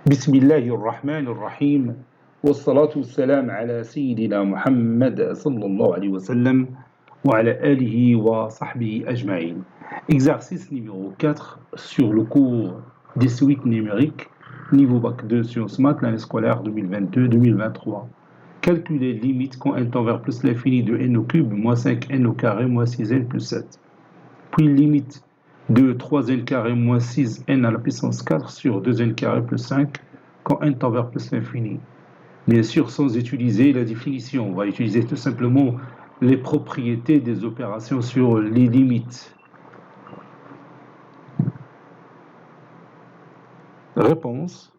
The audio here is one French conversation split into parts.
بسم الله الرحمن الرحيم والصلاة والسلام على سيدنا محمد صلى الله عليه وسلم وعلى آله وصحبه أجمعين. Exercice numéro 4 sur le cours des suites numériques, niveau bac 2 sciences maths, l'année scolaire 2022-2023. Calculer limite quand n tend vers plus l'infini de n au cube, moins 5n au carré, moins 6n plus 7. Puis limite de 3n carré moins 6n à la puissance 4 sur 2n carré plus 5 quand n tend vers plus l'infini. Bien sûr, sans utiliser la définition, on va utiliser tout simplement les propriétés des opérations sur les limites. Réponse.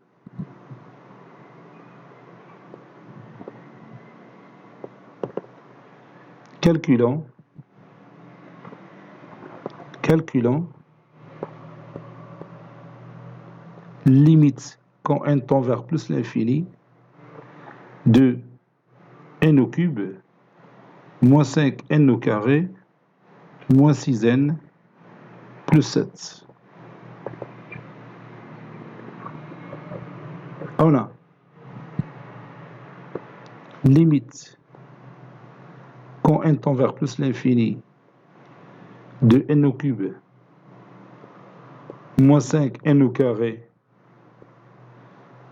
Calculant limite quand n tend vers plus l'infini de n au cube moins 5n au carré moins 6n plus 7. On a limite quand n tend vers plus l'infini de n au cube moins 5n au carré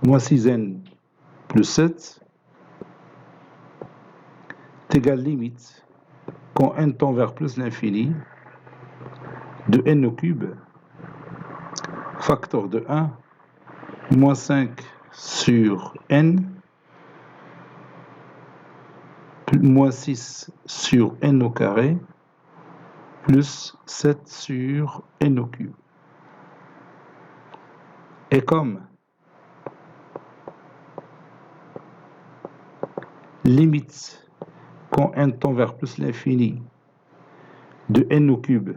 moins 6n plus 7 est égal limite quand n tend vers plus l'infini de n au cube facteur de 1 moins 5 sur n moins 6 sur n au carré plus 7 sur n au cube. Et comme limite quand n tend vers plus l'infini de n au cube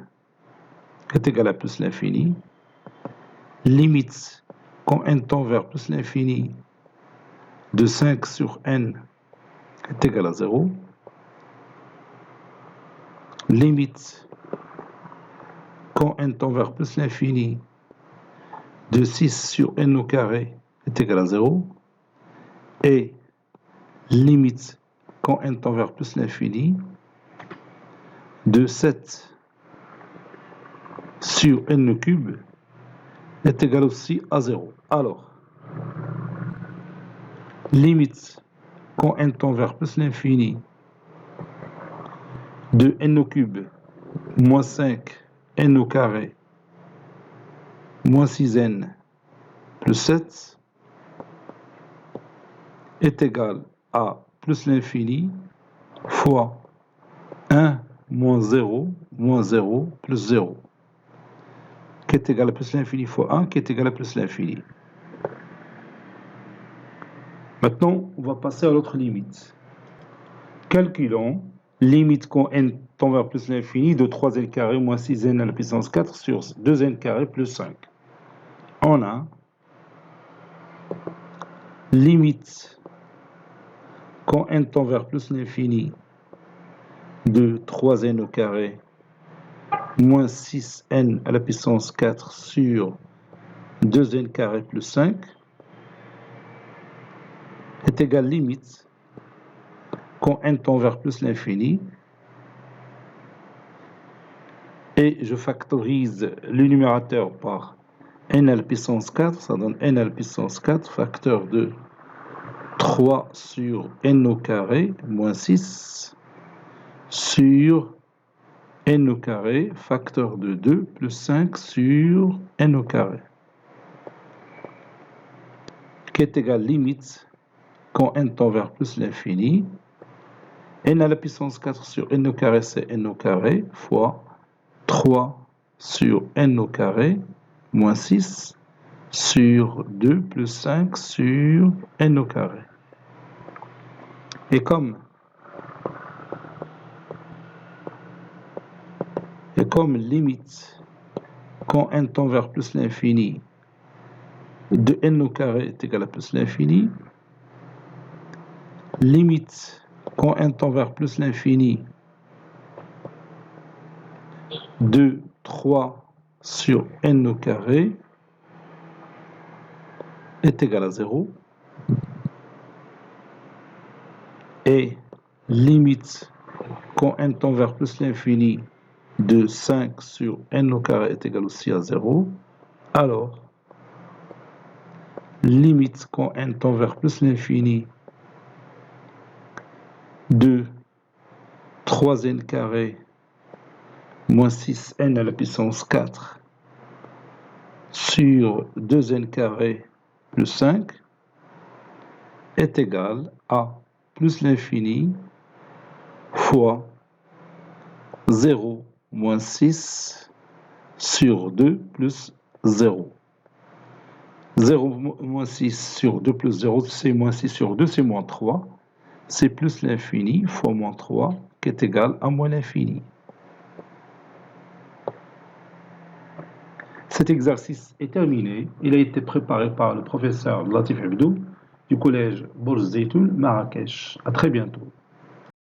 est égal à plus l'infini, limite quand n tend vers plus l'infini de 5 sur n est égal à 0, limite quand n tend vers plus l'infini de 6 sur n au carré est égal à 0, et limite quand n tend vers plus l'infini de 7 sur n au cube est égal aussi à 0. Alors, limite quand n tend vers plus l'infini de n au cube moins 5 n au carré moins 6n plus 7 est égal à plus l'infini fois 1 moins 0 plus 0, qui est égal à plus l'infini fois 1, qui est égal à plus l'infini. Maintenant, on va passer à l'autre limite. Calculons limite quand n tend vers plus l'infini de 3n carré moins 6n à la puissance 4 sur 2n carré plus 5. On a limite quand n tend vers plus l'infini de 3n au carré moins 6n à la puissance 4 sur 2n carré plus 5 est égal limite quand n tend vers plus l'infini, et je factorise le numérateur par n à la puissance 4, ça donne n à la puissance 4, facteur de 3 sur n au carré moins 6 sur n au carré, facteur de 2 plus 5 sur n au carré, qui est égal limite quand n tend vers plus l'infini, n à la puissance 4 sur n au carré, c'est n au carré, fois 3 sur n au carré, moins 6 sur 2 plus 5 sur n au carré. Et comme limite quand n tend vers plus l'infini de n au carré est égal à plus l'infini, limite quand n tend vers plus l'infini de 3 sur n au carré est égal à 0 et limite quand n tend vers plus l'infini de 5 sur n au carré est égal aussi à 0, alors limite quand n tend vers plus l'infini de 3n carré moins 6n à la puissance 4 sur 2n carré plus 5 est égal à plus l'infini fois 0 moins 6 sur 2 plus 0. 0 moins 6 sur 2 plus 0, c'est moins 6 sur 2, c'est moins 3. C'est plus l'infini fois moins 3 qui est égal à moins l'infini. Cet exercice est terminé. Il a été préparé par le professeur Latif Abdou du collège Bourz Zeytoun, Marrakech. À très bientôt.